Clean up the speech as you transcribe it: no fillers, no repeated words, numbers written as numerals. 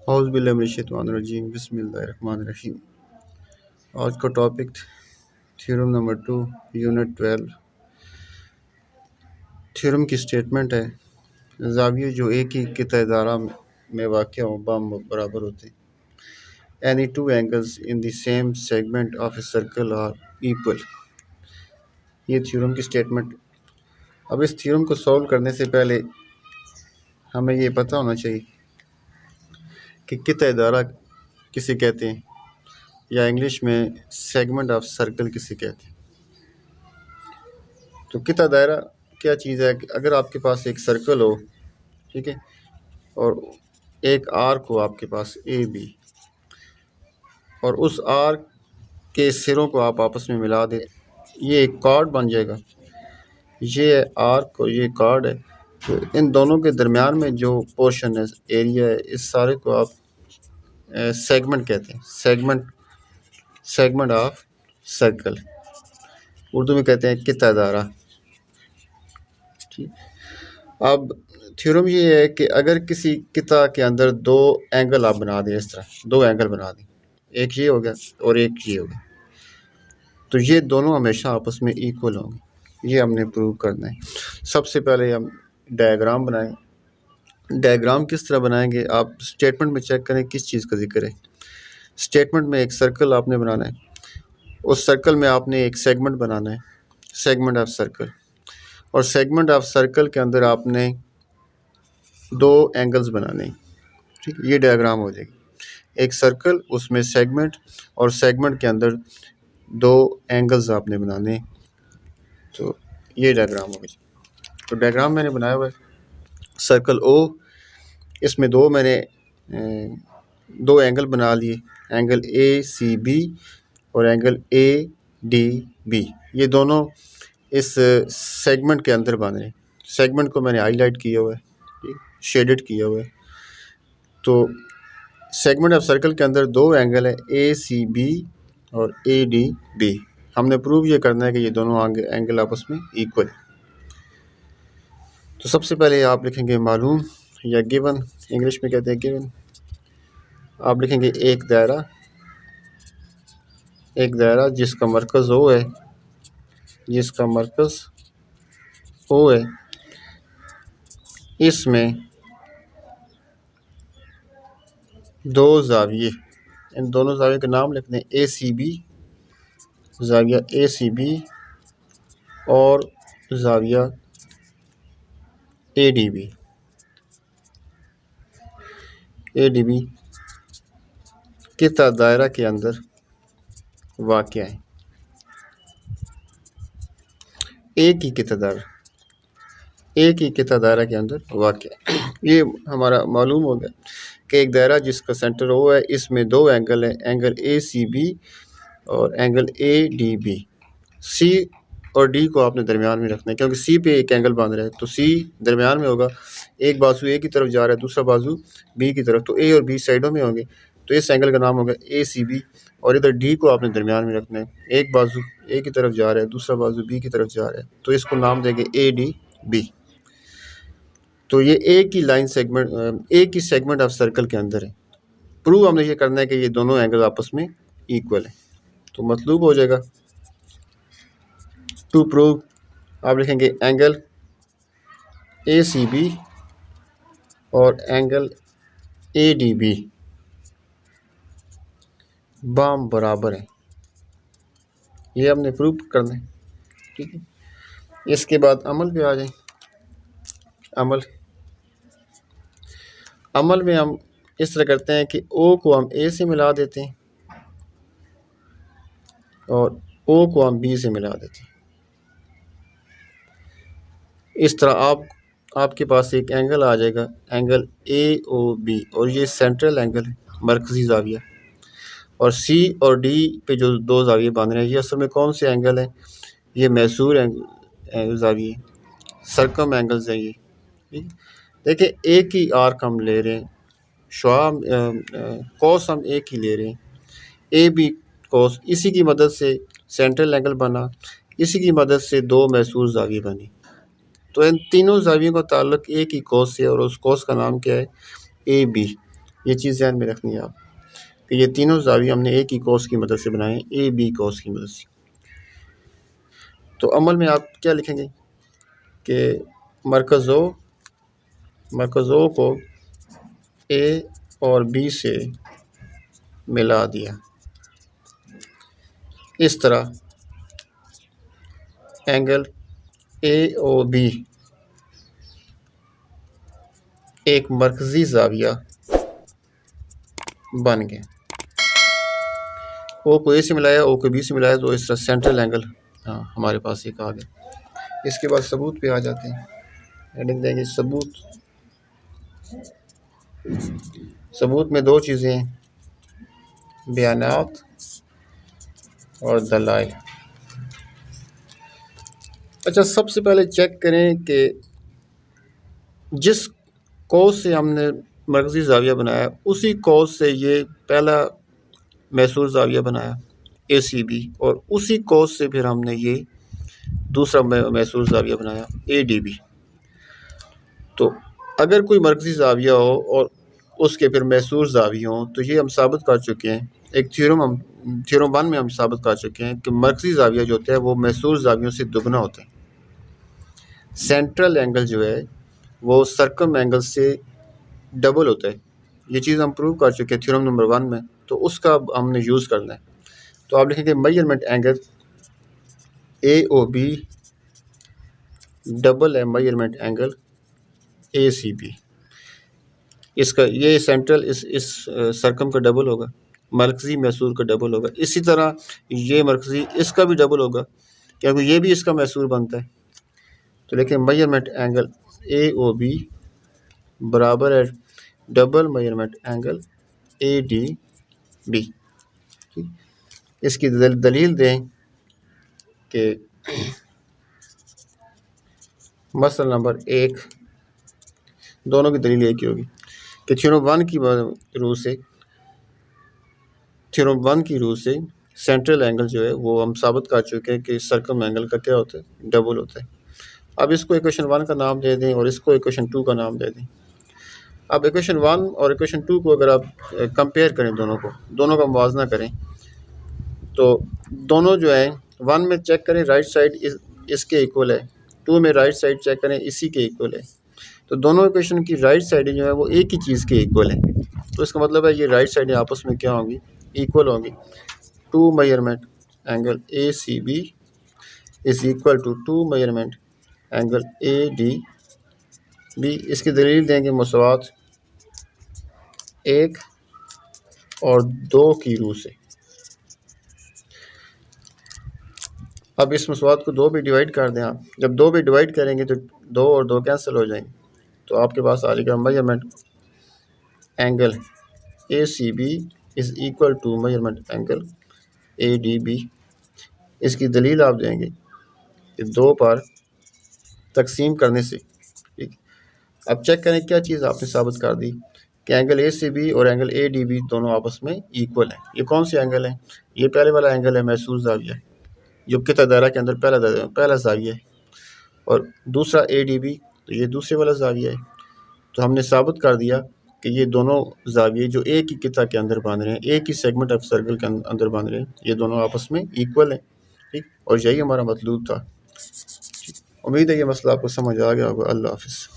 اعوذ باللہ من الشیطان الرجیم بسم اللہ الرحمن الرحیم۔ آج کا topic theorem number 2 unit 12 theorem کی سٹیٹمنٹ ہے زاویے جو ایک ہی قطع دارہ میں واقع ہوں بام برابر ہوتے ہیں۔ Any two angles in the same segment of a circle are equal۔ یہ تھیورم کی سٹیٹمنٹ۔ اب اس تھیورم کو سولو کرنے سے پہلے ہمیں یہ پتہ ہونا چاہیے کہ قطع دارہ کسے کہتے ہیں یا انگلش میں سیگمنٹ آف سرکل کسے کہتے ہیں۔ تو قطع دائرہ کیا چیز ہے کہ اگر آپ کے پاس ایک سرکل ہو، ٹھیک ہے، اور ایک آرک ہو آپ کے پاس اے بی، اور اس آرک کے سروں کو آپ آپس میں ملا دیں، یہ ایک کارڈ بن جائے گا۔ یہ آرک اور یہ کارڈ ہے، تو ان دونوں کے درمیان میں جو پورشن ہے، ایریا ہے، اس سارے کو آپ سیگمنٹ کہتے ہیں۔ سیگمنٹ آف سرکل، اردو میں کہتے ہیں قطع دارہ۔ اب تھیورم یہ ہے کہ اگر کسی قطع کے اندر دو اینگل آپ بنا دیں، اس طرح دو اینگل بنا دیں، ایک یہ ہو گیا اور ایک یہ ہو گیا، تو یہ دونوں ہمیشہ آپس میں ایکول ہوں گے۔ یہ ہم نے پروو کرنا ہے۔ سب سے پہلے ہم ڈائیگرام بنائیں۔ ڈائیگرام کس طرح بنائیں گے؟ آپ اسٹیٹمنٹ میں چیک کریں کس چیز کا ذکر ہے۔ اسٹیٹمنٹ میں ایک سرکل آپ نے بنانا ہے، اس سرکل میں آپ نے ایک سیگمنٹ بنانا ہے، سیگمنٹ آف سرکل، اور سیگمنٹ آف سرکل کے اندر آپ نے دو اینگلز بنانے ہیں، ٹھیک، یہ ڈائیگرام ہو جائے گی۔ ایک سرکل، اس میں سیگمنٹ، اور سیگمنٹ کے اندر دو اینگلز آپ نے بنانے ہیں، تو یہ ڈائیگرام ہو گئی۔ تو ڈائیگرام میں نے بنایا ہوا ہے سرکل او، اس میں میں نے دو اینگل بنا لیے، اینگل اے سی بی اور اینگل اے ڈی بی، یہ دونوں اس سیگمنٹ کے اندر بن رہے ہیں۔ سیگمنٹ کو میں نے ہائی لائٹ کیا ہوا ہے، شیڈڈ کیا ہوا ہے۔ تو سیگمنٹ آف سرکل کے اندر دو اینگل ہیں، اے سی بی اور اے ڈی بی۔ ہم نے پروو یہ کرنا ہے کہ یہ دونوں اینگل آپس میں ایکول ہیں۔ تو سب سے پہلے آپ لکھیں گے معلوم یا گیون، انگلش میں کہتے ہیں گیون۔ آپ لکھیں گے ایک دائرہ جس کا مرکز او ہے، اس میں دو زاویے، ان دونوں زاویے کے نام لکھ دیں، اے سی بی، زاویہ اے سی بی، اور زاویہ اے ڈی بی قطع دائرہ کے اندر واقع ہے۔ ایک ہی قطع دائرہ کے اندر واقع ہے۔ یہ ہمارا معلوم ہو گیا کہ ایک دائرہ جس کا سینٹر او ہے، اس میں دو اینگل ہیں، اینگل اے سی بی اور اینگل اے ڈی بی۔ سی اور ڈی کو آپ نے درمیان میں رکھنا ہے، کیونکہ سی پہ ایک اینگل باندھ رہا ہے، تو سی درمیان میں ہوگا۔ ایک بازو اے کی طرف جا رہا ہے، دوسرا بازو بی کی طرف، تو اے اور بی سائڈوں میں ہوں گے، تو اس اینگل کا نام ہوگا اے سی بی، اور ادھر ڈی کو آپ نے درمیان میں رکھنا ہے۔ ایک بازو اے کی طرف جا رہا ہے، دوسرا بازو بی کی طرف جا رہا ہے، تو اس کو نام دیں گے اے ڈی بی۔ تو یہ ایک ہی سیگمنٹ آف سرکل کے اندر ہے۔ پروو ہم نے یہ کرنا ہے کہ یہ دونوں اینگل آپس میں ایکول ہیں، تو مطلوب ہو جائے گا ٹو پروو، آپ لکھیں گے اینگل اے سی بی اور اینگل اے ڈی بی بام برابر ہیں۔ یہ ہم نے پروو کرنا ہے، ٹھیک ہے۔ اس کے بعد عمل پہ آ جائیں۔ عمل میں ہم اس طرح کرتے ہیں کہ او کو ہم اے سے ملا دیتے ہیں اور او کو ہم بی سے ملا دیتے ہیں۔ اس طرح آپ کے پاس ایک اینگل آ جائے گا، اینگل اے او بی، اور یہ سینٹرل اینگل ہے، مرکزی زاویہ، اور سی اور ڈی پہ جو دو زاویے بن رہے ہیں، یہ اصل میں کون سے اینگل ہیں؟ یہ میسور زاویے، سرکم اینگلز ہیں یہ۔ دیکھیں ایک ہی آرک ہم لے رہے ہیں، کوس ہم ایک ہی لے رہے ہیں، اے بی کوس، اسی کی مدد سے سینٹرل اینگل بنا، اسی کی مدد سے دو میسور زاویے بنی۔ تو ان تینوں زاویوں کا تعلق ایک ہی کوس سے، اور اس کوس کا نام کیا ہے؟ اے بی۔ یہ چیز ذہن میں رکھنی ہے آپ کہ یہ تینوں زاویے ہم نے ایک ہی کوس کی مدد سے بنائے ہیں، اے بی کوس کی مدد سے۔ تو عمل میں آپ کیا لکھیں گے کہ مرکز او کو اے اور بی سے ملا دیا، اس طرح اینگل اے او بی ایک مرکزی زاویہ بن گئے۔ او کو اے سے ملایا، او کو بی سے ملایا، تو اس طرح سینٹرل اینگل ہمارے پاس ایک آ گیا۔ اس کے بعد ثبوت پہ آ جاتے ہیں، ہیڈنگ دیں گے ثبوت میں دو چیزیں ہیں، بیانات اور دلائل۔ اچھا، سب سے پہلے چیک کریں کہ جس کوس سے ہم نے مرکزی زاویہ بنایا اسی کوس سے یہ پہلا محصور زاویہ بنایا اے سی بی، اور اسی کوس سے پھر ہم نے یہ دوسرا محصور زاویہ بنایا اے ڈی بی۔ تو اگر کوئی مرکزی زاویہ ہو اور اس کے پھر محصور زاویہ ہوں تو یہ ہم ثابت کر چکے ہیں، ایک تھیورم 1 میں ہم ثابت کر چکے ہیں کہ مرکزی زاویہ جو ہوتا ہے وہ محصور زاویوں سے دگنا ہوتا ہے۔ سینٹرل اینگل جو ہے وہ سرکم اینگل سے ڈبل ہوتا ہے، یہ چیز ہم پروو کر چکے ہیں تھیورم نمبر 1 میں، تو اس کا ہم نے یوز کرنا ہے۔ تو آپ لکھیں گے میجرمنٹ اینگل اے او بی ڈبل ہے measurement angle A C be, اس کا یہ سینٹرل اس سرکم کا ڈبل ہوگا، مرکزی محصور کا ڈبل ہوگا، اسی طرح یہ مرکزی اس کا بھی ڈبل ہوگا کیونکہ یہ بھی اس کا محصور بنتا ہے۔ تو لیکن میجرمنٹ اینگل اے او بی برابر ہے double measurement angle A D B. اس کی دلیل دیں کہ مسئلہ نمبر 1 دونوں کی دلیل ایک ہی ہوگی کہ تھیورم 1 کی روح سے سینٹرل اینگل جو ہے وہ ہم ثابت کر چکے ہیں کہ سرکم اینگل کا کیا ہوتا ہے، ڈبل ہوتا ہے۔ اب اس کو ایکویشن 1 کا نام دے دیں اور اس کو ایکویشن 2 کا نام دے دیں۔ اب ایکویشن 1 اور ایکویشن 2 کو اگر آپ کمپیئر کریں، دونوں کا موازنہ کریں، تو دونوں جو ہیں 1 میں چیک کریں رائٹ سائڈ اس کے ایکول ہے، 2 میں رائٹ سائڈ چیک کریں اسی کے ایکول ہے، تو دونوں ایکویشن کی رائٹ سائڈ جو ہے وہ ایک ہی چیز کے ایکول ہیں، تو اس کا مطلب ہے یہ رائٹ سائڈیں آپس میں کیا ہوں گی، ایکول ہوں گی۔ 2 measurement angle A C B is equal to 2 measurement angle A D B. اس کی دلیل دیں گے مساوات 1 اور 2 کی روح سے۔ اب اس مساوات کو 2 بھی ڈیوائڈ کر دیں، آپ جب 2 بھی ڈیوائڈ کریں گے تو 2 اور 2 کینسل ہو جائیں گے، تو آپ کے پاس آ جائے گا measurement angle A C B is equal to measurement angle A D B. اس کی دلیل آپ دیں گے کہ 2 پر تقسیم کرنے سے، ٹھیک۔ اب چیک کریں کیا چیز آپ نے ثابت کر دی کہ اینگل اے سی بی اور اینگل اے ڈی بی دونوں آپس میں ایکول ہیں۔ یہ کون سے اینگل ہیں؟ یہ پہلے والا اینگل ہے محصور زاویہ جو قطع دائرہ کے اندر پہلا زاویہ ہے، اور دوسرا اے ڈی بی تو یہ دوسرے والا زاویہ ہے۔ تو ہم نے ثابت کر دیا کہ یہ دونوں زاویے جو ایک ہی قطع کے اندر بن رہے ہیں، ایک ہی سیگمنٹ آف سرکل کے اندر بن رہے ہیں، یہ دونوں آپس میں ایکول ہیں، ٹھیک، اور یہی ہمارا مطلوب تھا۔ امید ہے یہ مسئلہ آپ کو سمجھ آ گیا ہوگا۔ اللہ حافظ۔